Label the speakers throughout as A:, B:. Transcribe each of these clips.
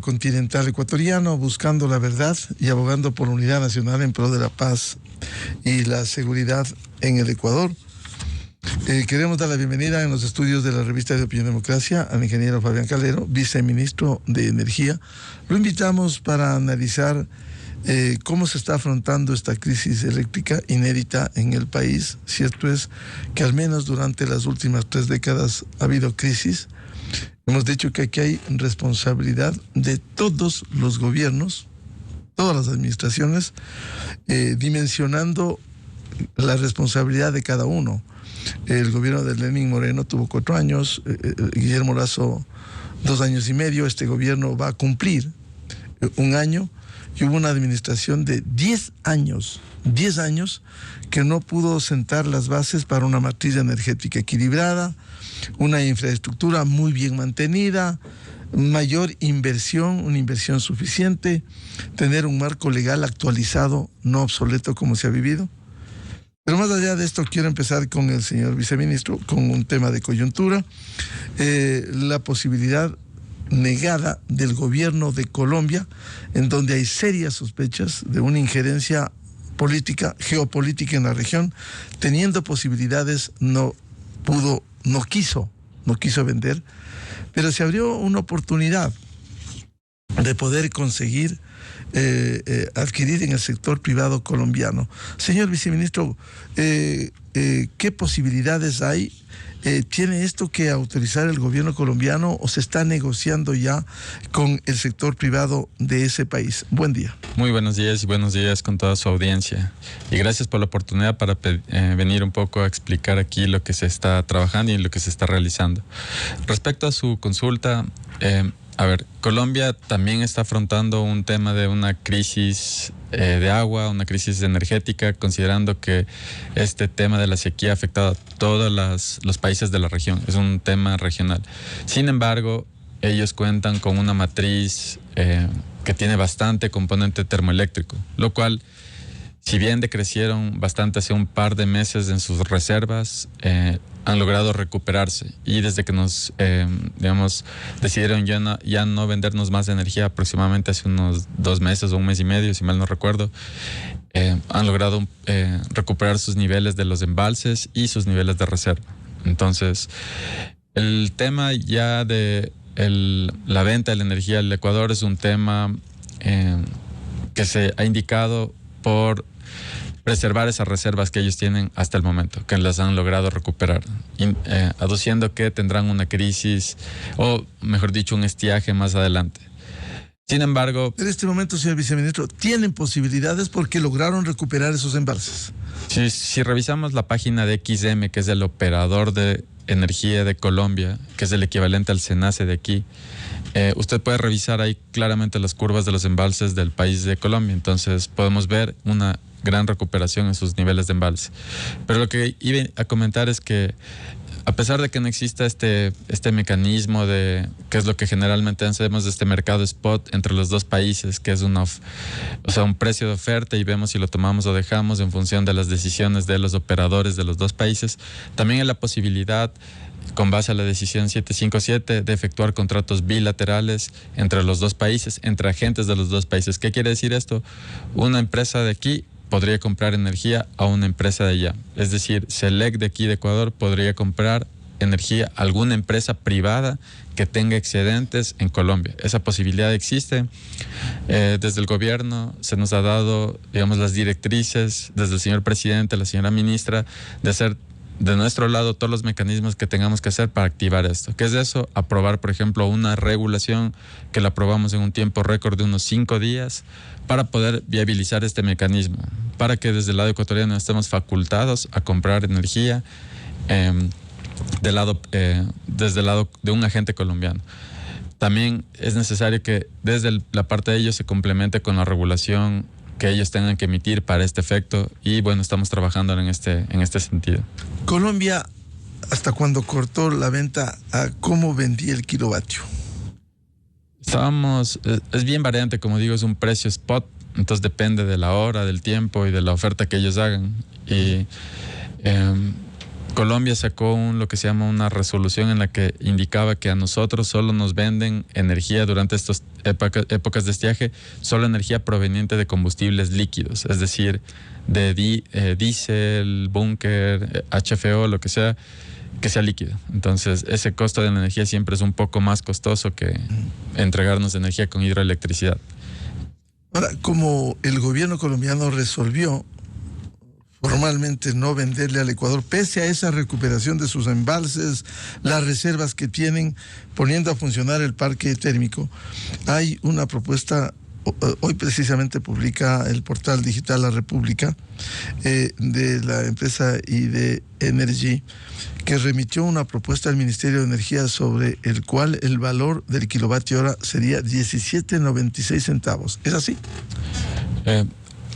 A: continental ecuatoriano, buscando la verdad y abogando por la unidad nacional en pro de la paz y la seguridad en el Ecuador. Queremos dar la bienvenida en los estudios de la revista de Opinión Democracia al ingeniero Fabián Calero, viceministro de Energía. Lo invitamos para analizar cómo se está afrontando esta crisis eléctrica inédita en el país. Cierto es que al menos durante las últimas 3 décadas ha habido crisis. Hemos dicho que aquí hay responsabilidad de todos los gobiernos, todas las administraciones, dimensionando la responsabilidad de cada uno. El gobierno de Lenín Moreno tuvo 4 años, Guillermo Lasso 2 años y medio, este gobierno va a cumplir 1 año, y hubo una administración de 10 años que no pudo sentar las bases para una matriz energética equilibrada, una infraestructura muy bien mantenida, mayor inversión, una inversión suficiente, tener un marco legal actualizado, no obsoleto como se ha vivido. Pero más allá de esto, quiero empezar con el señor viceministro, con un tema de coyuntura, la posibilidad negada del gobierno de Colombia, en donde hay serias sospechas de una injerencia política, geopolítica en la región, teniendo posibilidades, no quiso vender, pero se abrió una oportunidad de poder conseguir adquirir en el sector privado colombiano. Señor viceministro, ¿qué posibilidades hay? ¿Tiene esto que autorizar el gobierno colombiano o se está negociando ya con el sector privado de ese país? Buen día.
B: Muy buenos días y buenos días con toda su audiencia. Y gracias por la oportunidad para venir un poco a explicar aquí lo que se está trabajando y lo que se está realizando. Respecto a su consulta, Colombia también está afrontando un tema de una crisis de agua, una crisis energética, considerando que este tema de la sequía ha afectado a todos los países de la región. Es un tema regional. Sin embargo, ellos cuentan con una matriz que tiene bastante componente termoeléctrico, lo cual, si bien decrecieron bastante hace un par de meses en sus reservas, han logrado recuperarse. Y desde que nos, decidieron ya no vendernos más energía, aproximadamente hace unos 2 meses o 1 mes y medio, si mal no recuerdo, han logrado recuperar sus niveles de los embalses y sus niveles de reserva. Entonces, el tema ya de la venta de la energía al Ecuador es un tema que se ha indicado por preservar esas reservas que ellos tienen hasta el momento, que las han logrado recuperar, aduciendo que tendrán una crisis, o mejor dicho, un estiaje más adelante. Sin embargo...
A: En este momento, señor viceministro, ¿tienen posibilidades porque lograron recuperar esos embalses?
B: Si revisamos la página de XM, que es el operador de energía de Colombia, que es el equivalente al SENACE de aquí, usted puede revisar ahí claramente las curvas de los embalses del país de Colombia. Entonces podemos ver una gran recuperación en sus niveles de embalse. Pero lo que iba a comentar es que, a pesar de que no exista este mecanismo de, que es lo que generalmente hacemos de este mercado spot entre los dos países, que es un precio de oferta y vemos si lo tomamos o dejamos en función de las decisiones de los operadores de los dos países, también hay la posibilidad, con base a la decisión 757, de efectuar contratos bilaterales entre los dos países, entre agentes de los dos países. ¿Qué quiere decir esto? Una empresa de aquí podría comprar energía a una empresa de allá. Es decir, Selec de aquí de Ecuador podría comprar energía a alguna empresa privada que tenga excedentes en Colombia. Esa posibilidad existe. Desde el gobierno se nos ha dado, las directrices, desde el señor presidente, la señora ministra, de hacer de nuestro lado todos los mecanismos que tengamos que hacer para activar esto. ¿Qué es eso? Aprobar, por ejemplo, una regulación que la aprobamos en un tiempo récord de unos 5 días para poder viabilizar este mecanismo, para que desde el lado ecuatoriano estemos facultados a comprar energía desde el lado de un agente colombiano. También es necesario que desde la parte de ellos se complemente con la regulación que ellos tengan que emitir para este efecto, y bueno, estamos trabajando en este sentido.
A: Colombia, ¿hasta cuándo cortó la venta a cómo vendía el kilovatio?
B: Es bien variante, como digo, es un precio spot, entonces depende de la hora, del tiempo y de la oferta que ellos hagan. Y Colombia sacó lo que se llama una resolución en la que indicaba que a nosotros solo nos venden energía durante estas épocas de estiaje, solo energía proveniente de combustibles líquidos, es decir, de diésel, búnker, HFO, lo que sea líquido. Entonces, ese costo de la energía siempre es un poco más costoso que entregarnos energía con hidroelectricidad.
A: Ahora, como el gobierno colombiano resolvió formalmente no venderle al Ecuador, pese a esa recuperación de sus embalses, las reservas que tienen, poniendo a funcionar el parque térmico, hay una propuesta, hoy precisamente publica el portal digital La República, de la empresa ID Energy, que remitió una propuesta al Ministerio de Energía sobre el cual el valor del kilovatio hora sería 17.96 centavos. ¿Es así?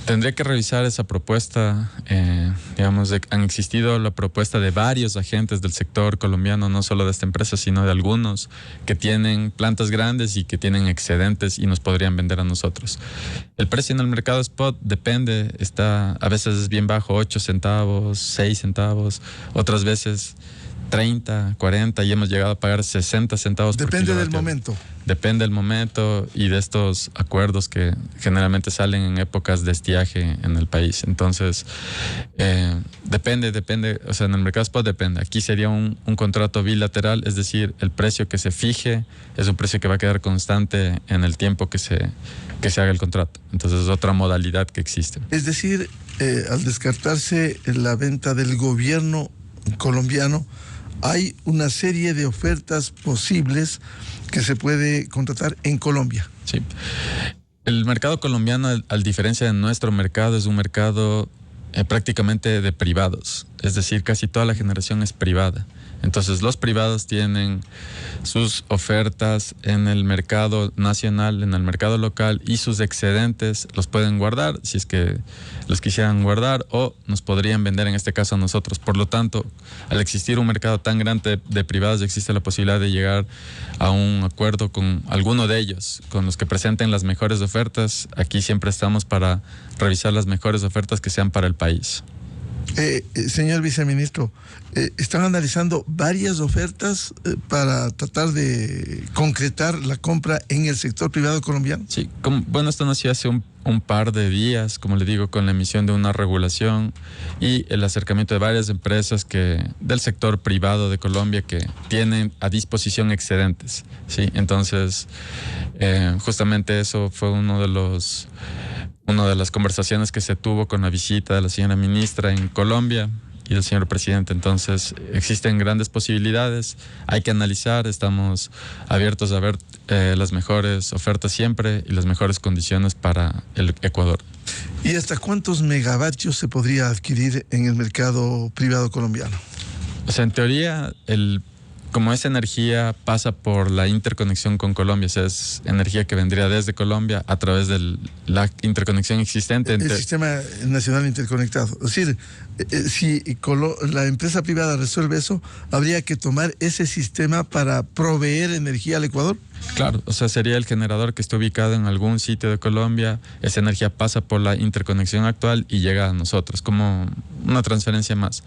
B: Tendría que revisar esa propuesta. Han existido la propuesta de varios agentes del sector colombiano, no solo de esta empresa, sino de algunos que tienen plantas grandes y que tienen excedentes y nos podrían vender a nosotros. El precio en el mercado spot depende, a veces es bien bajo, 8 centavos, 6 centavos, otras veces 30, 40 y hemos llegado a pagar 60 centavos por kilovatio.
A: Depende del momento.
B: Depende del momento y de estos acuerdos que generalmente salen en épocas de estiaje en el país. Entonces, depende, o sea, en el mercado spot depende. Aquí sería un contrato bilateral, es decir, el precio que se fije es un precio que va a quedar constante en el tiempo que se haga el contrato. Entonces, es otra modalidad que existe.
A: Es decir, al descartarse la venta del gobierno colombiano, hay una serie de ofertas posibles que se puede contratar en Colombia.
B: Sí. El mercado colombiano, a diferencia de nuestro mercado, es un mercado prácticamente de privados. Es decir, casi toda la generación es privada. Entonces, los privados tienen sus ofertas en el mercado nacional, en el mercado local, y sus excedentes los pueden guardar si es que los quisieran guardar, o nos podrían vender en este caso a nosotros. Por lo tanto, al existir un mercado tan grande de privados, existe la posibilidad de llegar a un acuerdo con alguno de ellos, con los que presenten las mejores ofertas. Aquí siempre estamos para revisar las mejores ofertas que sean para el país.
A: Señor viceministro, ¿están analizando varias ofertas para tratar de concretar la compra en el sector privado colombiano?
B: Sí, esto nació hace un par de días, como le digo, con la emisión de una regulación y el acercamiento de varias empresas del sector privado de Colombia que tienen a disposición excedentes. Sí, entonces, justamente eso fue una de las conversaciones que se tuvo con la visita de la señora ministra en Colombia y del señor presidente. Entonces, existen grandes posibilidades, hay que analizar, estamos abiertos a ver las mejores ofertas siempre y las mejores condiciones para el Ecuador.
A: ¿Y hasta cuántos megavatios se podría adquirir en el mercado privado colombiano?
B: O sea, en teoría, como esa energía pasa por la interconexión con Colombia, o sea, es energía que vendría desde Colombia a través de la interconexión existente.
A: El Sistema Nacional Interconectado. Es decir, si la empresa privada resuelve eso, ¿habría que tomar ese sistema para proveer energía al Ecuador?
B: Claro, o sea, sería el generador que esté ubicado en algún sitio de Colombia, esa energía pasa por la interconexión actual y llega a nosotros, como una transferencia más.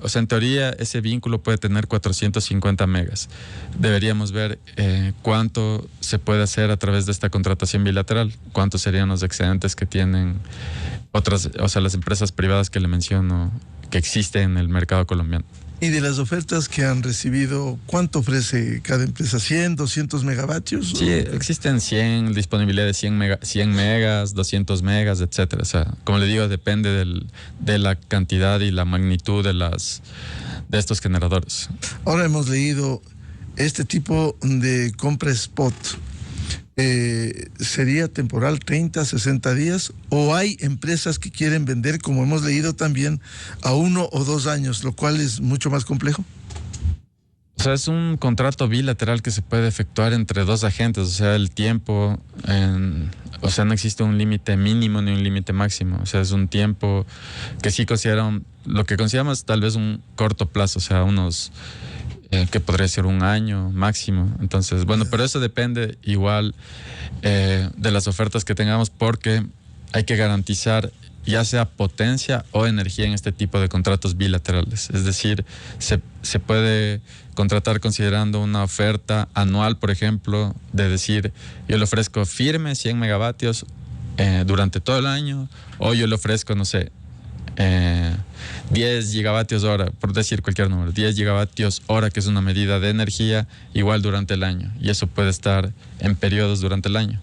B: O sea, en teoría ese vínculo puede tener 450 megas. Deberíamos ver cuánto se puede hacer a través de esta contratación bilateral, cuántos serían los excedentes que tienen las empresas privadas que le menciono, que existen en el mercado colombiano.
A: Y de las ofertas que han recibido, ¿cuánto ofrece cada empresa? ¿100, 200 megavatios?
B: Sí, existen 100, disponibilidad de 100 megas, 200 megas, etcétera. O sea, como le digo, depende de la cantidad y la magnitud de estos generadores.
A: Ahora hemos leído este tipo de compra spot. ¿Sería temporal 30, 60 días? ¿O hay empresas que quieren vender, como hemos leído también, a 1 o 2 años, lo cual es mucho más complejo?
B: O sea, es un contrato bilateral que se puede efectuar entre dos agentes. O sea, el tiempo, no existe un límite mínimo ni un límite máximo. O sea, es un tiempo que sí lo que consideramos tal vez un corto plazo, o sea, unos... que podría ser un año máximo. Entonces, pero eso depende igual de las ofertas que tengamos, porque hay que garantizar ya sea potencia o energía en este tipo de contratos bilaterales. Es decir, se puede contratar considerando una oferta anual, por ejemplo, de decir, yo le ofrezco firme 100 megavatios durante todo el año, o yo le ofrezco, no sé, 10 gigavatios hora, por decir cualquier número, 10 gigavatios hora, que es una medida de energía, igual durante el año. Y eso puede estar en periodos durante el año.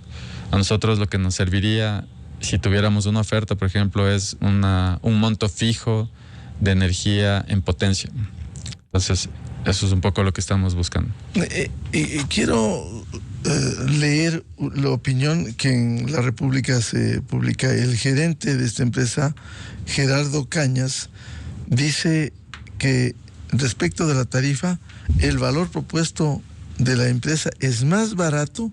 B: A nosotros lo que nos serviría, si tuviéramos una oferta, por ejemplo, es un monto fijo de energía en potencia. Entonces, eso es un poco lo que estamos buscando.
A: Quiero leer la opinión que en La República se publica. El gerente de esta empresa, Gerardo Cañas, dice que respecto de la tarifa, el valor propuesto de la empresa es más barato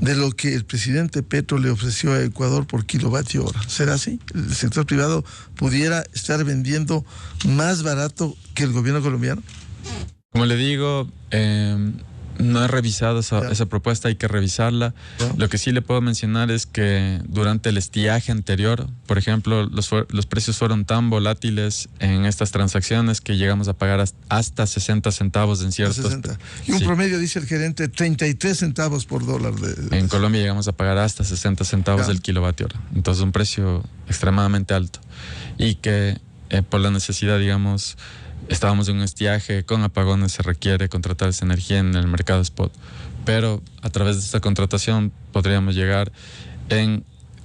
A: de lo que el presidente Petro le ofreció a Ecuador por kilovatio hora. ¿Será así? ¿El sector privado pudiera estar vendiendo más barato que el gobierno colombiano?
B: Como le digo, no he revisado esa propuesta, hay que revisarla. Lo que sí le puedo mencionar es que durante el estiaje anterior, por ejemplo, los precios fueron tan volátiles en estas transacciones que llegamos a pagar hasta 60 centavos en ciertos...
A: 60. Y un promedio, dice el gerente, 33 centavos por dólar.
B: En Colombia llegamos a pagar hasta 60 centavos del kilovatio hora. Entonces, un precio extremadamente alto. Y que por la necesidad, digamos... Estábamos en un estiaje, con apagones se requiere contratar esa energía en el mercado spot. Pero a través de esta contratación podríamos llegar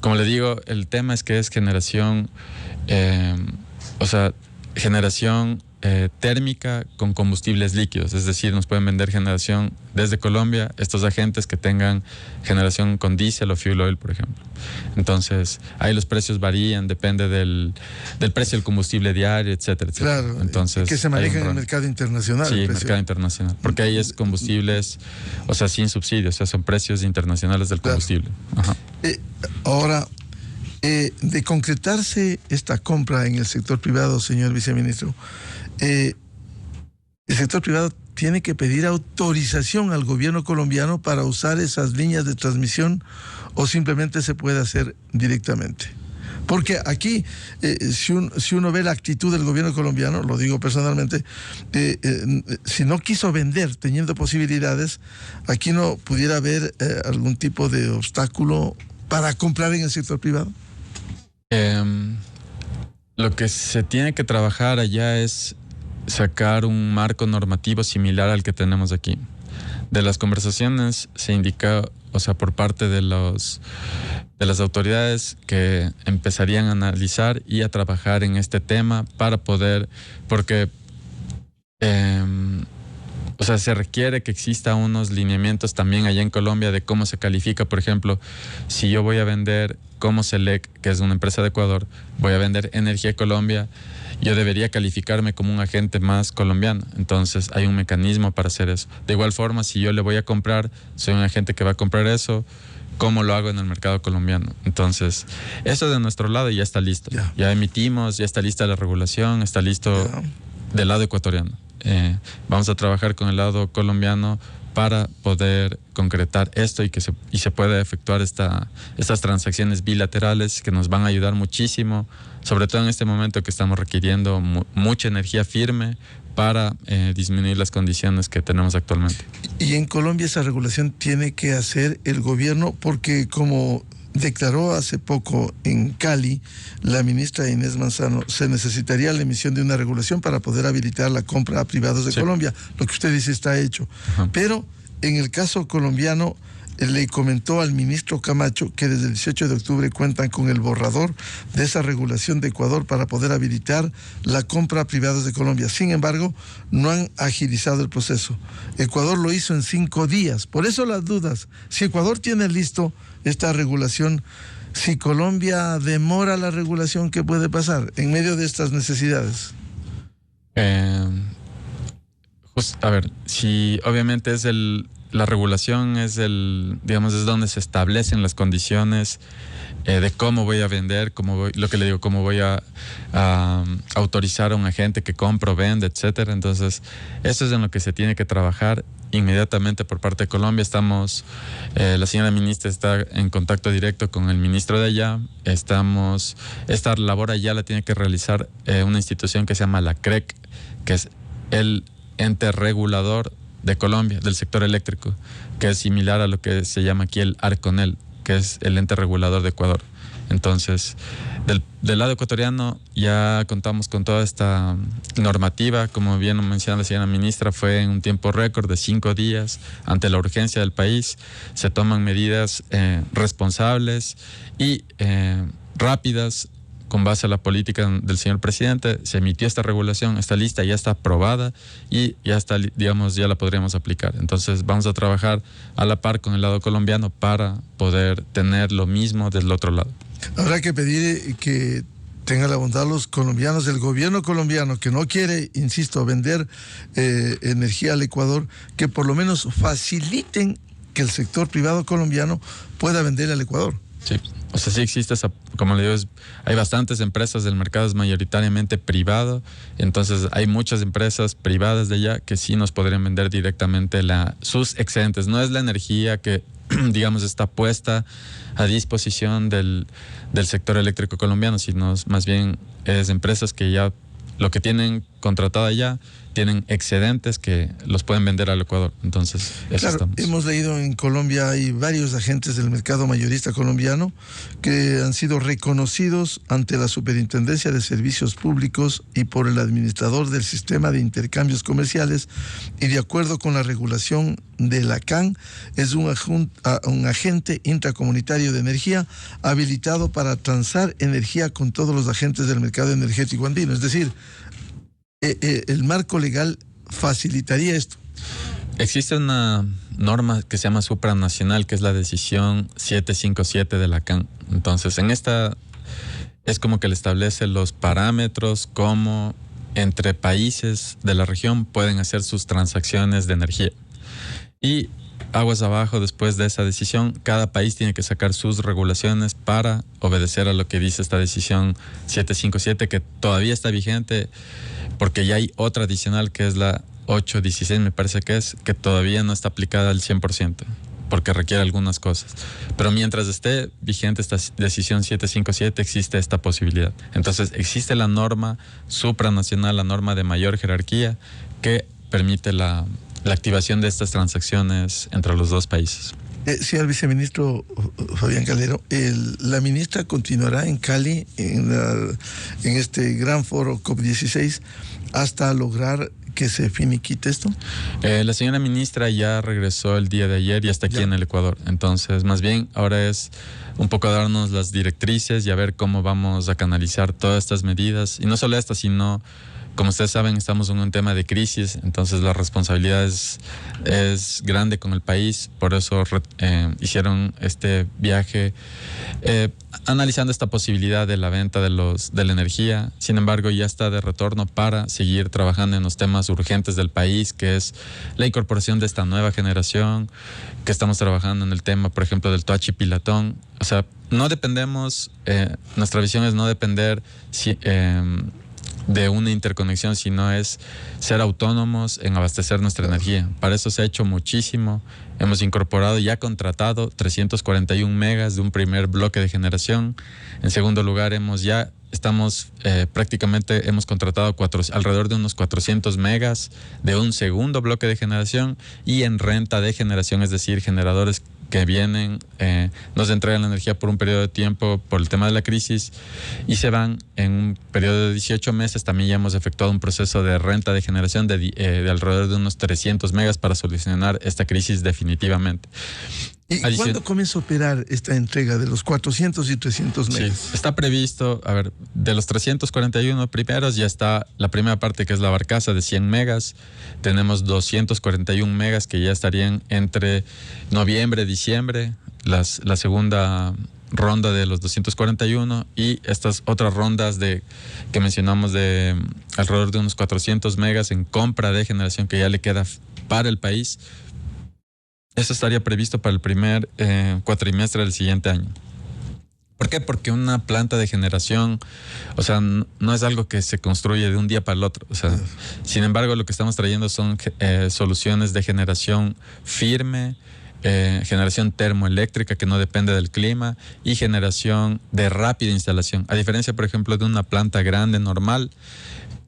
B: como le digo, el tema es que es generación, generación térmica con combustibles líquidos. Es decir, nos pueden vender generación desde Colombia, estos agentes que tengan generación con diésel o fuel oil, por ejemplo. Entonces, ahí los precios varían, depende del precio del combustible diario, etcétera, etcétera.
A: Claro,
B: entonces,
A: que se maneja en el mercado internacional.
B: Sí, mercado internacional. Porque ahí es combustibles, sin subsidios, son precios internacionales del combustible.
A: Claro. Ahora, de concretarse esta compra en el sector privado, señor viceministro, el sector privado tiene que pedir autorización al gobierno colombiano para usar esas líneas de transmisión, o simplemente se puede hacer directamente. Porque aquí, si uno ve la actitud del gobierno colombiano, lo digo personalmente, si no quiso vender teniendo posibilidades, aquí no pudiera haber algún tipo de obstáculo para comprar en el sector privado.
B: Lo que se tiene que trabajar allá es sacar un marco normativo similar al que tenemos aquí. De las conversaciones se indica, por parte de las autoridades, que empezarían a analizar y a trabajar en este tema para poder, porque se requiere que exista unos lineamientos también allá en Colombia de cómo se califica. Por ejemplo, si yo voy a vender como Selec, que es una empresa de Ecuador, voy a vender Energía Colombia, yo debería calificarme como un agente más colombiano. Entonces hay un mecanismo para hacer eso. De igual forma, si yo le voy a comprar, soy un agente que va a comprar eso, ¿cómo lo hago en el mercado colombiano? Entonces, eso de nuestro lado ya está listo. Ya emitimos, ya está lista la regulación, está listo del lado ecuatoriano. Vamos a trabajar con el lado colombiano para poder concretar esto y que se pueda efectuar estas transacciones bilaterales que nos van a ayudar muchísimo, sobre todo en este momento que estamos requiriendo mucha energía firme para disminuir las condiciones que tenemos actualmente.
A: Y en Colombia esa regulación tiene que hacer el gobierno, porque como declaró hace poco en Cali la ministra Inés Manzano, se necesitaría la emisión de una regulación para poder habilitar la compra a privados de Colombia. Lo que usted dice está hecho. Pero en el caso colombiano, le comentó al ministro Camacho que desde el 18 de octubre cuentan con el borrador de esa regulación de Ecuador para poder habilitar la compra a privados de Colombia. Sin embargo, no han agilizado el proceso. Ecuador lo hizo en 5 días. Por eso las dudas. Si Ecuador tiene listo esta regulación, si Colombia demora la regulación, ¿qué puede pasar en medio de estas necesidades?
B: Si obviamente es la regulación es digamos, es donde se establecen las condiciones de cómo voy a vender, lo que le digo, cómo voy a autorizar a un agente que compra o vende, etcétera. Entonces, eso es en lo que se tiene que trabajar inmediatamente por parte de Colombia. La señora ministra está en contacto directo con el ministro de allá. Esta labor allá la tiene que realizar una institución que se llama la CREC, que es el ente regulador de Colombia, del sector eléctrico, que es similar a lo que se llama aquí el ARCONEL, que es el ente regulador de Ecuador. Entonces, del lado ecuatoriano ya contamos con toda esta normativa. Como bien menciona la señora ministra, fue en un tiempo récord de 5 días. Ante la urgencia del país, se toman medidas responsables y rápidas con base a la política del señor presidente. Se emitió esta regulación, esta lista ya está aprobada y ya está, digamos, ya la podríamos aplicar. Entonces vamos a trabajar a la par con el lado colombiano para poder tener lo mismo del otro lado.
A: Habrá que pedir que tenga la bondad los colombianos, el gobierno colombiano que no quiere, insisto, vender energía al Ecuador, que por lo menos faciliten que el sector privado colombiano pueda vender al Ecuador.
B: Sí, o sea, sí existe esa, como le digo, hay bastantes empresas, el mercado es mayoritariamente privado, entonces hay muchas empresas privadas de allá que sí nos podrían vender directamente sus excedentes. No es la energía que, digamos, está puesta a disposición del sector eléctrico colombiano, sino más bien es empresas que ya lo que tienen contratado allá, tienen excedentes que los pueden vender al Ecuador. Entonces, eso
A: claro,
B: estamos.
A: Hemos leído en Colombia, hay varios agentes del mercado mayorista colombiano que han sido reconocidos ante la Superintendencia de Servicios Públicos y por el administrador del sistema de intercambios comerciales, y de acuerdo con la regulación de la CAN, es un agente intracomunitario de energía habilitado para transar energía con todos los agentes del mercado energético andino. Es decir, el marco legal facilitaría esto.
B: Existe una norma que se llama supranacional, que es la decisión 757 de la CAN. Entonces, en esta es como que le establece los parámetros cómo entre países de la región pueden hacer sus transacciones de energía. Y aguas abajo, después de esa decisión, cada país tiene que sacar sus regulaciones para obedecer a lo que dice esta decisión 757, que todavía está vigente, porque ya hay otra adicional que es la 816, me parece que todavía no está aplicada al 100%, porque requiere algunas cosas. Pero mientras esté vigente esta decisión 757, existe esta posibilidad. Entonces, existe la norma supranacional, la norma de mayor jerarquía, que permite la activación de estas transacciones entre los dos países.
A: Señor viceministro Fabián Calderón, la ministra continuará en Cali en este gran foro COP16 hasta lograr que se finiquite esto.
B: La señora ministra ya regresó el día de ayer y está aquí en el Ecuador. Entonces, más bien, ahora es un poco darnos las directrices y a ver cómo vamos a canalizar todas estas medidas. Y no solo estas, sino, como ustedes saben, estamos en un tema de crisis, entonces la responsabilidad es grande con el país. Por eso hicieron este viaje analizando esta posibilidad de la venta de la energía. Sin embargo, ya está de retorno para seguir trabajando en los temas urgentes del país, que es la incorporación de esta nueva generación, que estamos trabajando en el tema, por ejemplo, del Toachi Pilatón. O sea, no dependemos, nuestra visión es no depender de una interconexión, sino es ser autónomos en abastecer nuestra energía. Para eso se ha hecho muchísimo. Hemos incorporado y contratado 341 megas de un primer bloque de generación. En segundo lugar, prácticamente hemos contratado alrededor de unos 400 megas de un segundo bloque de generación, y en renta de generación, es decir, generadores que vienen, nos entregan la energía por un periodo de tiempo por el tema de la crisis y se van en un periodo de 18 meses. También ya hemos efectuado un proceso de renta de generación de alrededor de unos 300 megas para solucionar esta crisis definitivamente.
A: ¿Y cuándo comienza a operar esta entrega de los 400 y 300 megas?
B: Sí, está previsto, de los 341 primeros ya está la primera parte, que es la barcaza de 100 megas. Tenemos 241 megas que ya estarían entre noviembre, diciembre, la segunda ronda de los 241, y estas otras rondas que mencionamos de alrededor de unos 400 megas en compra de generación que ya le queda para el país. Eso estaría previsto para el primer cuatrimestre del siguiente año. ¿Por qué? Porque una planta de generación, o sea, no es algo que se construye de un día para el otro. O sea, sin embargo, lo que estamos trayendo son soluciones de generación firme, generación termoeléctrica que no depende del clima y generación de rápida instalación. A diferencia, por ejemplo, de una planta grande, normal,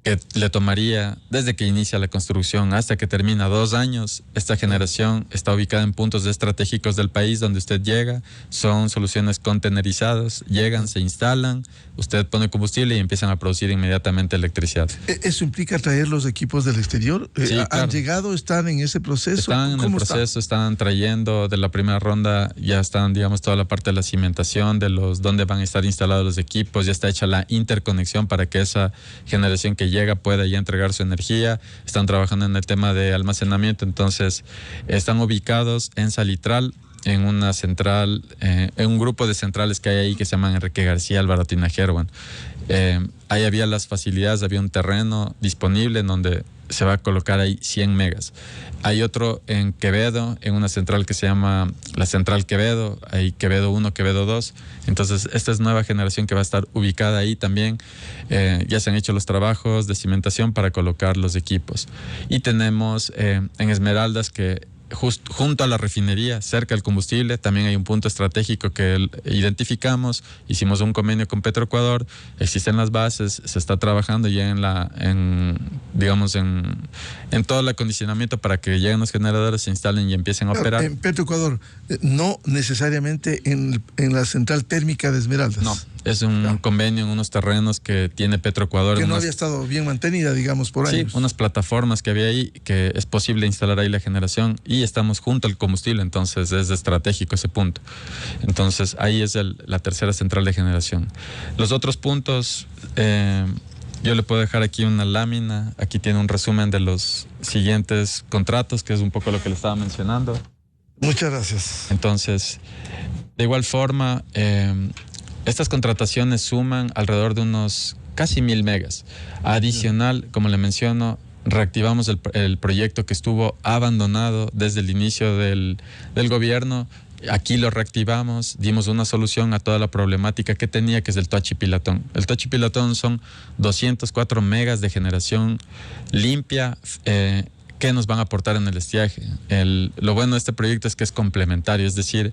B: que le tomaría desde que inicia la construcción hasta que termina 2 años. Esta generación está ubicada en puntos estratégicos del país donde usted llega, son soluciones contenerizadas, llegan, se instalan, usted pone combustible y empiezan a producir inmediatamente electricidad.
A: ¿Eso implica traer los equipos del exterior?
B: Sí,
A: ¿Han
B: claro.
A: llegado, están en ese proceso?
B: Están en el proceso, están trayendo de la primera ronda, ya están, digamos, toda la parte de la cimentación, de los dónde van a estar instalados los equipos, ya está hecha la interconexión para que esa generación que llega pueda ya entregar su energía. Están trabajando en el tema de almacenamiento, entonces están ubicados en Salitral, en una central, en un grupo de centrales que hay ahí que se llaman Enrique García, Álvaro Tinajero. Bueno, ahí había las facilidades, había un terreno disponible en donde se va a colocar ahí 100 megas. Hay otro en Quevedo, en una central que se llama la Central Quevedo, hay Quevedo 1, Quevedo 2. Entonces, esta es nueva generación que va a estar ubicada ahí también. Ya se han hecho los trabajos de cimentación para colocar los equipos. Y tenemos en Esmeraldas que junto a la refinería, cerca del combustible, también hay un punto estratégico que identificamos, hicimos un convenio con Petroecuador, existen las bases, se está trabajando ya en todo el acondicionamiento para que lleguen los generadores, se instalen y empiecen a operar.
A: En Petroecuador, no necesariamente en la central térmica de Esmeraldas.
B: No, es un convenio en unos terrenos que tiene Petroecuador.
A: Que no había estado bien mantenida, digamos, por años.
B: Sí, unas plataformas que había ahí, que es posible instalar ahí la generación y estamos junto al combustible, entonces es estratégico ese punto. Entonces ahí es la tercera central de generación. Los otros puntos, yo le puedo dejar aquí una lámina, aquí tiene un resumen de los siguientes contratos, que es un poco lo que le estaba mencionando.
A: Muchas gracias.
B: Entonces, de igual forma, estas contrataciones suman alrededor de unos casi 1000 megas. Adicional, como le menciono, reactivamos el proyecto que estuvo abandonado desde el inicio del gobierno. Aquí lo reactivamos, dimos una solución a toda la problemática que tenía, que es el Toachi-Pilatón. El Toachi-Pilatón son 204 megas de generación limpia, que nos van a aportar en el estiaje. Lo bueno de este proyecto es que es complementario, es decir,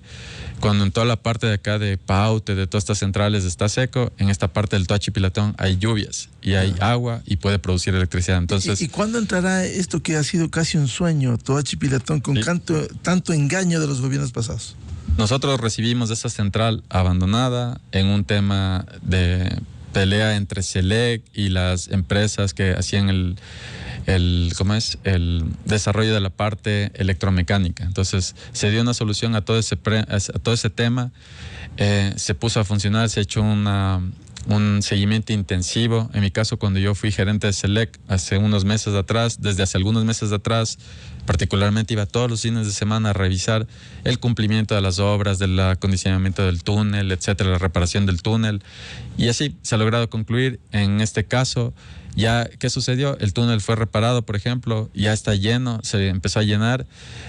B: cuando en toda la parte de acá de Paute, de todas estas centrales está seco, en esta parte del Toachi-Pilatón hay lluvias y hay agua y puede producir electricidad. Entonces,
A: ¿Y cuándo entrará esto que ha sido casi un sueño, Toachi-Pilatón, con tanto engaño de los gobiernos pasados?
B: Nosotros recibimos esa central abandonada en un tema de pelea entre Selec y las empresas que hacían el desarrollo de la parte electromecánica. Entonces se dio una solución a todo ese tema, se puso a funcionar, se ha hecho un seguimiento intensivo. En mi caso, cuando yo fui gerente de Selec desde hace algunos meses atrás, particularmente iba todos los fines de semana a revisar el cumplimiento de las obras, del acondicionamiento del túnel, etcétera, la reparación del túnel. Y así se ha logrado concluir. En este caso, ya, ¿qué sucedió? El túnel fue reparado, por ejemplo, ya está lleno, se empezó a llenar,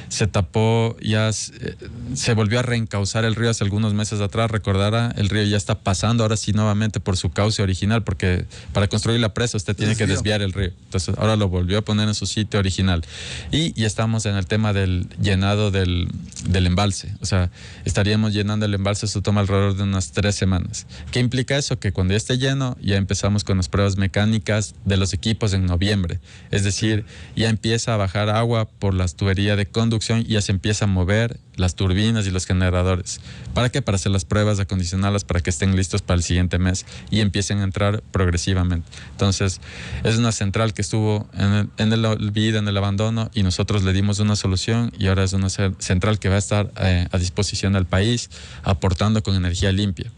B: se tapó, ya se volvió a reencauzar el río hace algunos meses atrás, recordará, el río ya está pasando ahora sí nuevamente por su cauce original, porque para construir la presa usted tiene que desviar el río. Entonces ahora lo volvió a poner en su sitio original. Y ya estamos en el tema del llenado del embalse. O sea, estaríamos llenando el embalse, eso toma alrededor de unas 3 semanas. ¿Qué implica eso? Que cuando ya esté lleno, ya empezamos con las pruebas mecánicas de los equipos en noviembre. Es decir, ya empieza a bajar agua por las tuberías de conducción y ya se empieza a mover las turbinas y los generadores. ¿Para qué? Para hacer las pruebas, acondicionarlas para que estén listos para el siguiente mes y empiecen a entrar progresivamente. Entonces, es una central que estuvo en el olvido, en el abandono, y nosotros le dimos una solución y ahora es una central que va a estar a disposición del país, aportando con energía limpia.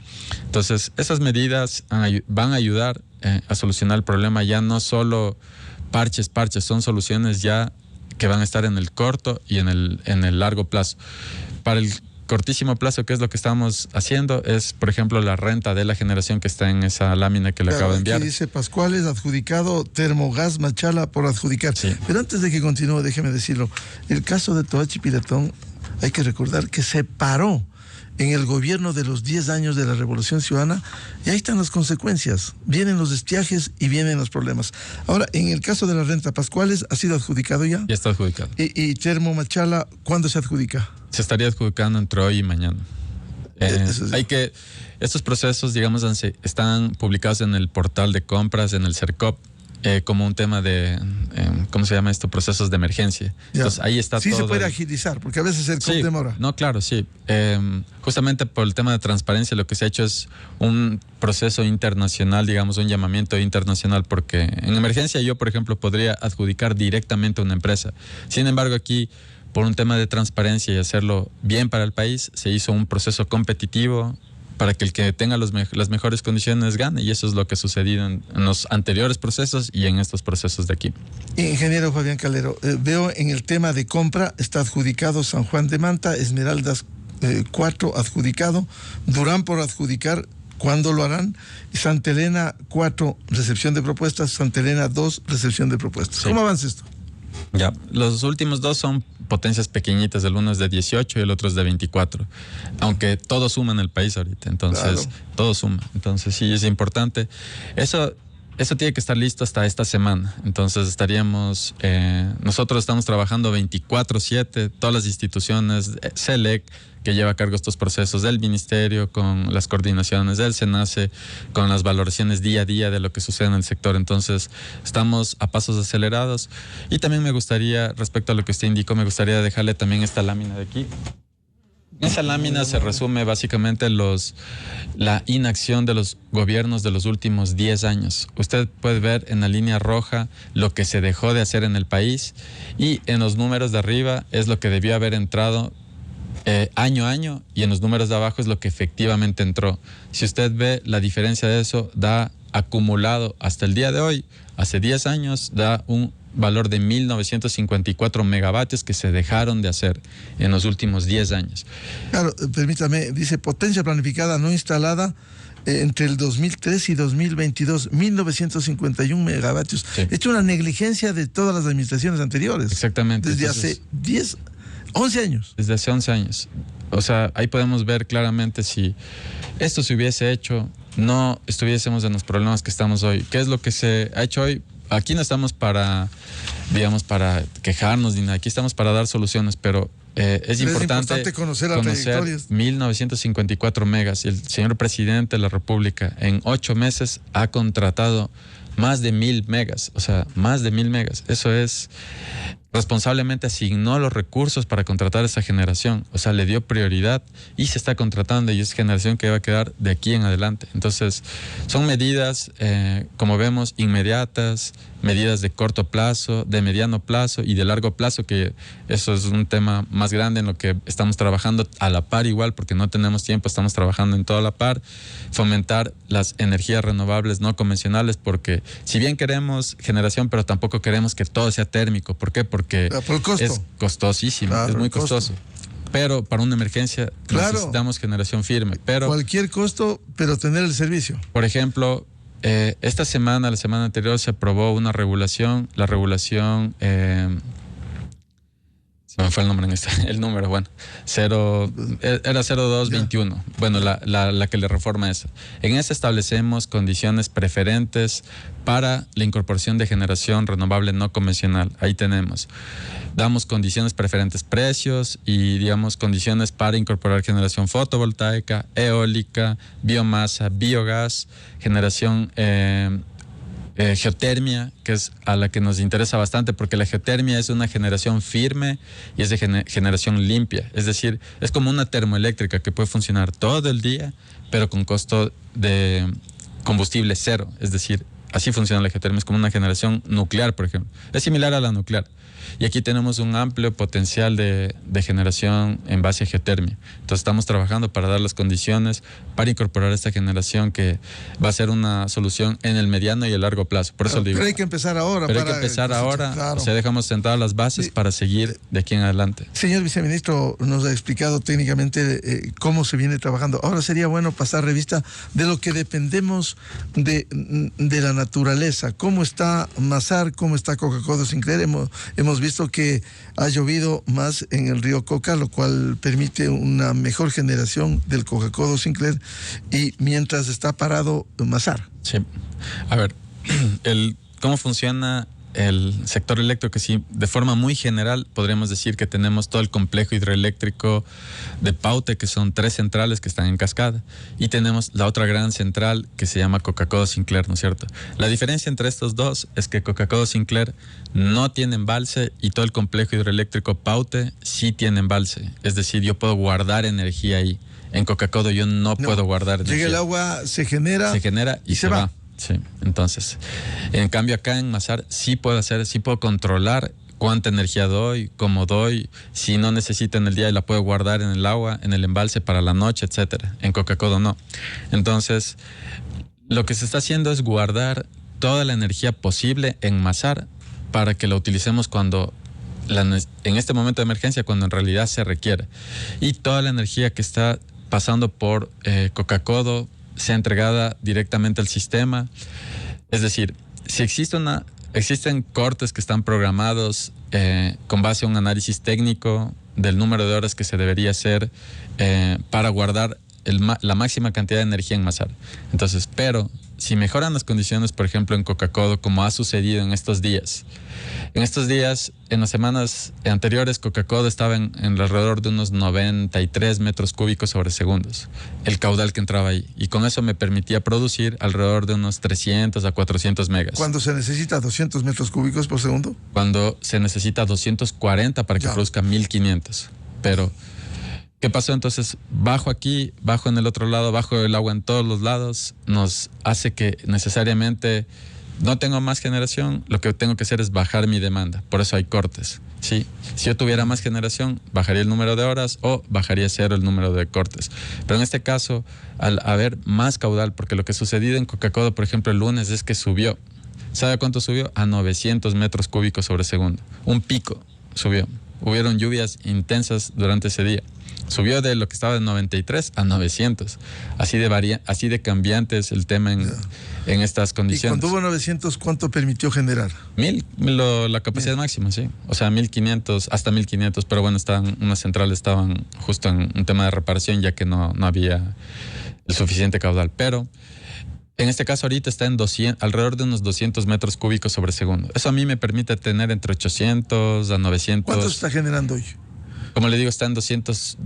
B: Entonces, esas medidas van a ayudar a solucionar el problema, ya no solo parches, son soluciones ya que van a estar en el corto y en el largo plazo. Para el cortísimo plazo, ¿qué es lo que estamos haciendo? Es, por ejemplo, la renta de la generación que está en esa lámina que le acabo de enviar.
A: Aquí dice Pascuales, adjudicado Termogas Machala por adjudicar.
B: Sí.
A: Pero antes de que continúe, déjeme decirlo, el caso de Toachi-Pilatón hay que recordar que se paró en el gobierno de los 10 años de la Revolución Ciudadana, y ahí están las consecuencias. Vienen los estiajes y vienen los problemas. Ahora, en el caso de la renta Pascuales, ¿ha sido adjudicado ya?
B: Ya está adjudicado.
A: Y Termomachala, ¿cuándo se adjudica?
B: Se estaría adjudicando entre hoy y mañana. Estos procesos, digamos, están publicados en el portal de compras, en el CERCOP, como un tema de, ¿cómo se llama esto? Procesos de emergencia.
A: Ya.
B: Entonces ahí está todo.
A: Sí se puede agilizar, porque a veces el
B: Sí,
A: demora.
B: no, claro, sí. Justamente por el tema de transparencia, lo que se ha hecho es un proceso internacional, digamos, un llamamiento internacional, porque en emergencia yo, por ejemplo, podría adjudicar directamente a una empresa. Sin embargo, aquí, por un tema de transparencia y hacerlo bien para el país, se hizo un proceso competitivo para que el que tenga las mejores condiciones gane, y eso es lo que ha sucedido en los anteriores procesos y en estos procesos de aquí.
A: Ingeniero Fabián Calero, veo en el tema de compra, está adjudicado San Juan de Manta, Esmeraldas 4 adjudicado, Durán por adjudicar, ¿cuándo lo harán? Santa Elena 4, recepción de propuestas, Santa Elena 2, recepción de propuestas. Sí. ¿Cómo avanza esto?
B: Ya, los últimos dos son potencias pequeñitas, el uno es de 18 y el otro es de 24, aunque todo suma en el país ahorita, entonces todo suma, entonces sí es importante. Eso tiene que estar listo hasta esta semana, entonces estaríamos, nosotros estamos trabajando 24/7, todas las instituciones, CELEC, que lleva a cargo estos procesos, del Ministerio, con las coordinaciones del SENACE, con las valoraciones día a día de lo que sucede en el sector. Entonces, estamos a pasos acelerados. Y también me gustaría, respecto a lo que usted indicó, me gustaría dejarle también esta lámina de aquí. En esa lámina se resume básicamente la inacción de los gobiernos de los últimos 10 años. Usted puede ver en la línea roja lo que se dejó de hacer en el país, y en los números de arriba es lo que debió haber entrado año a año, y en los números de abajo es lo que efectivamente entró. Si usted ve la diferencia de eso, da acumulado hasta el día de hoy, hace 10 años, da un valor de 1.954 megavatios que se dejaron de hacer en los últimos 10 años.
A: Claro, permítame, dice potencia planificada no instalada entre el 2003 y 2022, 1.951 megavatios. Sí. He hecho una negligencia de todas las administraciones anteriores.
B: Exactamente.
A: Desde hace 11 años.
B: Desde hace 11 años. O sea, ahí podemos ver claramente, si esto se hubiese hecho, no estuviésemos en los problemas que estamos hoy. ¿Qué es lo que se ha hecho hoy? Aquí no estamos para, digamos, para quejarnos ni nada. Aquí estamos para dar soluciones, pero es importante
A: conocer
B: 1.954 megas. Y el señor presidente de la República en 8 meses ha contratado más de 1.000 megas. O sea, más de 1.000 megas. Eso es... Responsablemente asignó los recursos para contratar esa generación, o sea, le dio prioridad y se está contratando, y es generación que va a quedar de aquí en adelante. Entonces, son medidas, como vemos, inmediatas, medidas de corto plazo, de mediano plazo y de largo plazo, que eso es un tema más grande en lo que estamos trabajando a la par igual, porque no tenemos tiempo, estamos trabajando en toda la par. Fomentar las energías renovables no convencionales, porque si bien queremos generación, pero tampoco queremos que todo sea térmico. ¿Por qué? Porque es costosísimo, es muy costoso. Pero para una emergencia necesitamos generación firme. Pero
A: cualquier costo, pero tener el servicio.
B: Por ejemplo, esta semana, la semana anterior, se aprobó una regulación, la regulación, se me fue el nombre el número, bueno, era 0221, yeah. Bueno, la que le reforma eso. En esa establecemos condiciones preferentes para la incorporación de generación renovable no convencional. Ahí damos condiciones preferentes, precios, y digamos condiciones para incorporar generación fotovoltaica, eólica, biomasa, biogás, generación geotermia, que es a la que nos interesa bastante, porque la geotermia es una generación firme y es de generación limpia. Es decir, es como una termoeléctrica que puede funcionar todo el día, pero con costo de combustible cero. Es decir, así funciona la geotermia, es como una generación nuclear, por ejemplo. Es similar a la nuclear. Y aquí tenemos un amplio potencial de generación en base a geotermia. Entonces estamos trabajando para dar las condiciones para incorporar esta generación, que va a ser una solución en el mediano y el largo plazo. Por eso digo.
A: Pero hay que empezar ahora.
B: Pero hay que empezar ahora. Claro. O sea, dejamos sentadas las bases para seguir de aquí en adelante.
A: Señor viceministro, nos ha explicado técnicamente cómo se viene trabajando. Ahora sería bueno pasar revista de lo que dependemos de la nación. naturaleza. ¿Cómo está Mazar? ¿Cómo está Coca-Codo Sinclair? Hemos visto que ha llovido más en el río Coca, lo cual permite una mejor generación del Coca-Codo Sinclair, y mientras está parado Mazar.
B: Sí. A ver, ¿cómo funciona el sector eléctrico? Sí, de forma muy general podríamos decir que tenemos todo el complejo hidroeléctrico de Paute, que son 3 centrales que están en cascada, y tenemos la otra gran central que se llama Coca-Codo Sinclair, ¿no es cierto? La diferencia entre estos dos es que Coca-Codo Sinclair no tiene embalse y todo el complejo hidroeléctrico Paute sí tiene embalse. Es decir, yo puedo guardar energía ahí. En Coca-Codo yo no puedo guardar energía.
A: Llega el agua, se genera
B: y se va. Sí, entonces, en cambio acá en Mazar sí puedo controlar cuánta energía doy, cómo doy, si no necesito en el día la puedo guardar en el agua, en el embalse para la noche, etcétera. En Coca-Codo no. Entonces, lo que se está haciendo es guardar toda la energía posible en Mazar para que la utilicemos en este momento de emergencia, cuando en realidad se requiere. Y toda la energía que está pasando por Coca-Codo sea entregada directamente al sistema. Es decir, si existen cortes que están programados con base a un análisis técnico del número de horas que se debería hacer para guardar la máxima cantidad de energía en Mazar. Entonces, pero si mejoran las condiciones, por ejemplo, en Coca-Codo, como ha sucedido en estos días. En las semanas anteriores, Coca-Codo estaba en alrededor de unos 93 metros cúbicos sobre segundos, el caudal que entraba ahí. Y con eso me permitía producir alrededor de unos 300 a 400 megas.
A: ¿Cuándo se necesita 200 metros cúbicos por segundo?
B: Cuando se necesita 240 para que produzca 1500. Pero, ¿qué pasó? Entonces, bajo aquí, bajo en el otro lado, bajo el agua en todos los lados, nos hace que necesariamente no tengo más generación. Lo que tengo que hacer es bajar mi demanda. Por eso hay cortes, ¿sí? Si yo tuviera más generación, bajaría el número de horas o bajaría cero el número de cortes. Pero en este caso, al haber más caudal, porque lo que sucedió en Coca-Codo, por ejemplo, el lunes, es que subió. ¿Sabe cuánto subió? A 900 metros cúbicos sobre segundo. Un pico subió. Hubieron lluvias intensas durante ese día. Subió de lo que estaba de 93 a 900. Así de cambiante es el tema en estas condiciones.
A: ¿Y cuando hubo 900, cuánto permitió generar?
B: 1000, la capacidad máxima, sí. O sea, 1500, hasta 1500. Pero bueno, unas centrales estaban justo en un tema de reparación, ya que no había el suficiente caudal. Pero en este caso ahorita está en alrededor de unos 200 metros cúbicos sobre segundo. Eso a mí me permite tener entre 800 a 900.
A: ¿Cuánto está generando hoy?
B: Como le digo, está en 200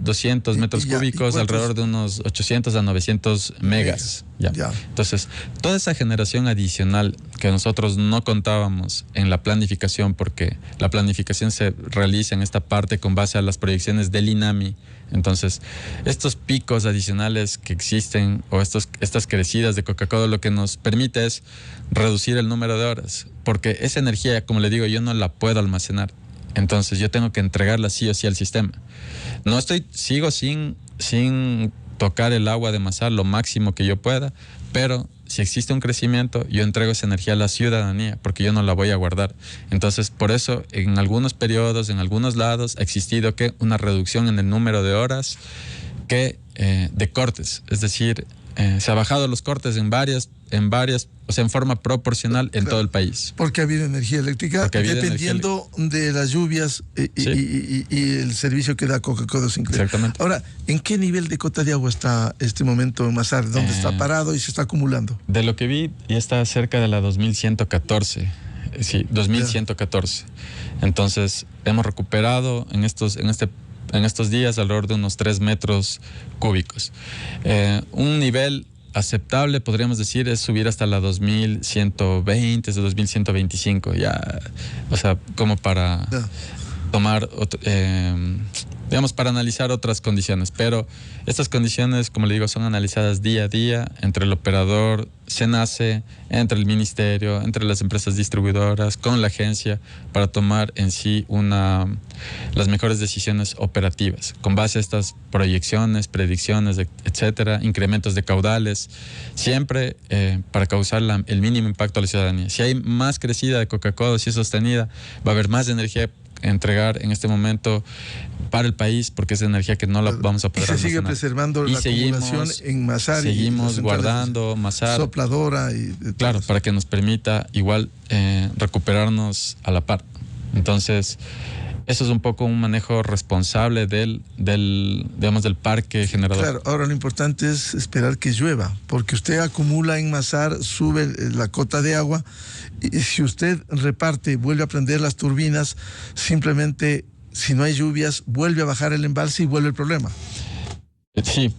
B: metros cúbicos, alrededor de unos 800 a 900 megas. Ya. Entonces, toda esa generación adicional que nosotros no contábamos en la planificación, porque la planificación se realiza en esta parte con base a las proyecciones del INAMI. Entonces, estos picos adicionales que existen o estas crecidas de Coca-Cola lo que nos permite es reducir el número de horas, porque esa energía, como le digo, yo no la puedo almacenar. Entonces yo tengo que entregarla sí o sí al sistema. Sigo sin tocar el agua de Mazar lo máximo que yo pueda, pero si existe un crecimiento, yo entrego esa energía a la ciudadanía, porque yo no la voy a guardar. Entonces, por eso, en algunos periodos, en algunos lados, ha existido una reducción en el número de horas de cortes. Es decir, se ha bajado los cortes en varias, o sea, en forma proporcional en todo el país.
A: Porque ha habido energía eléctrica, dependiendo de las lluvias y el servicio que da Coca-Cola Sinclair.
B: Exactamente.
A: Ahora, ¿en qué nivel de cota de agua está este momento en Mazar? ¿Dónde está parado y se está acumulando?
B: De lo que vi, ya está cerca de la 2114. Sí, 2114. Entonces, hemos recuperado en estos días alrededor de unos 3 metros cúbicos. Un nivel aceptable, podríamos decir, es subir hasta la 2120, 2125, ya, o sea, como para tomar, digamos, para analizar otras condiciones. Pero estas condiciones, como le digo, son analizadas día a día entre el operador, SENACE, entre el ministerio, entre las empresas distribuidoras, con la agencia, para tomar en sí las mejores decisiones operativas, con base a estas proyecciones, predicciones, etcétera, incrementos de caudales, siempre para causar el mínimo impacto a la ciudadanía. Si hay más crecida de Coca-Cola, si es sostenida, va a haber más energía entregar en este momento para el país, porque es energía que no la vamos a poder
A: almacenar. Y se sigue
B: almacenar.
A: preservando la acumulación en Masar.
B: Seguimos guardando Masar.
A: Sopladora.
B: Claro, para que nos permita igual recuperarnos a la par. Entonces, eso es un poco un manejo responsable del parque generador.
A: Claro, ahora lo importante es esperar que llueva, porque usted acumula en Masar, sube la cota de agua, y si usted reparte, vuelve a prender las turbinas, simplemente, si no hay lluvias, vuelve a bajar el embalse y vuelve el problema.
B: Sí,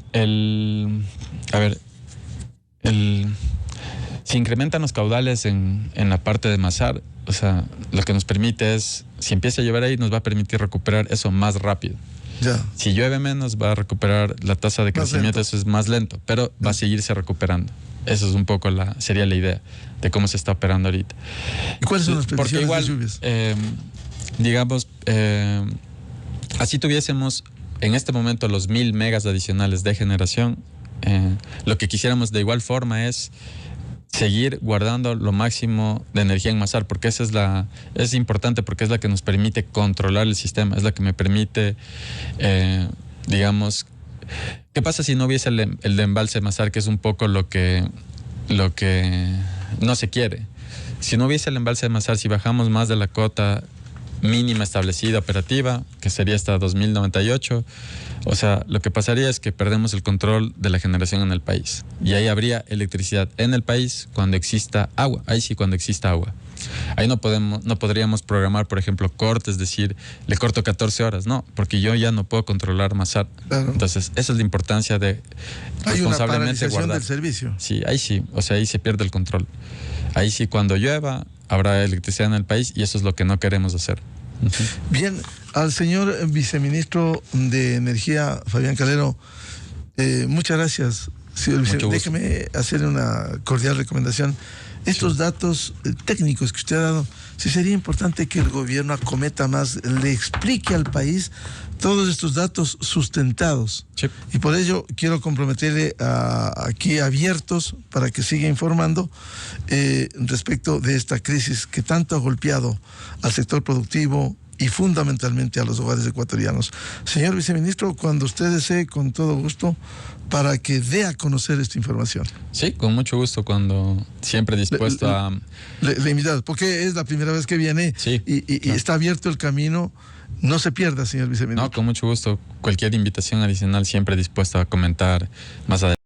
B: si incrementan los caudales en la parte de Masar, o sea, lo que nos permite es, si empieza a llover ahí, nos va a permitir recuperar eso más rápido.
A: Ya.
B: Si llueve menos, va a recuperar la tasa de crecimiento, eso es más lento, pero va a seguirse recuperando. Eso es un poco sería la idea de cómo se está operando ahorita.
A: ¿Y cuáles son las predicciones
B: igual,
A: de lluvias?
B: Digamos, así tuviésemos en este momento los 1000 megas adicionales de generación, lo que quisiéramos de igual forma es seguir guardando lo máximo de energía en Masar, porque esa es importante, porque es la que nos permite controlar el sistema, es la que me permite, digamos, ¿qué pasa si no hubiese el de embalse Masar, que es un poco lo que no se quiere? Si no hubiese el embalse de Masar, si bajamos más de la cota mínima establecida operativa, que sería hasta 2098, o sea, lo que pasaría es que perdemos el control de la generación en el país. Y ahí habría electricidad en el país cuando exista agua. Ahí sí, cuando exista agua. Ahí no podríamos programar, por ejemplo, cortes, decir, le corto 14 horas. No, porque yo ya no puedo controlar Masar.
A: Claro.
B: Entonces, esa es la importancia de
A: hay una
B: responsablemente
A: paralización
B: guardar.
A: del servicio.
B: Sí, o sea, ahí se pierde el control. Ahí sí, cuando llueva, habrá electricidad en el país y eso es lo que no queremos hacer.
A: Bien, al señor viceministro de Energía, Fabián Calero, muchas gracias. Señor viceministro, déjeme hacer una cordial recomendación. Estos datos técnicos que usted ha dado, sí sería importante que el gobierno acometa más, le explique al país todos estos datos sustentados.
B: Sí.
A: Y por ello quiero comprometerle aquí abiertos para que siga informando respecto de esta crisis que tanto ha golpeado al sector productivo y fundamentalmente a los hogares ecuatorianos. Señor viceministro, cuando usted desee, con todo gusto, para que dé a conocer esta información.
B: Sí, con mucho gusto, cuando siempre dispuesto a...
A: Le invitamos, porque es la primera vez que viene,
B: sí,
A: y
B: claro.
A: Está abierto el camino. No se pierda, señor viceministro.
B: No, con mucho gusto. Cualquier invitación adicional siempre dispuesto a comentar más adelante.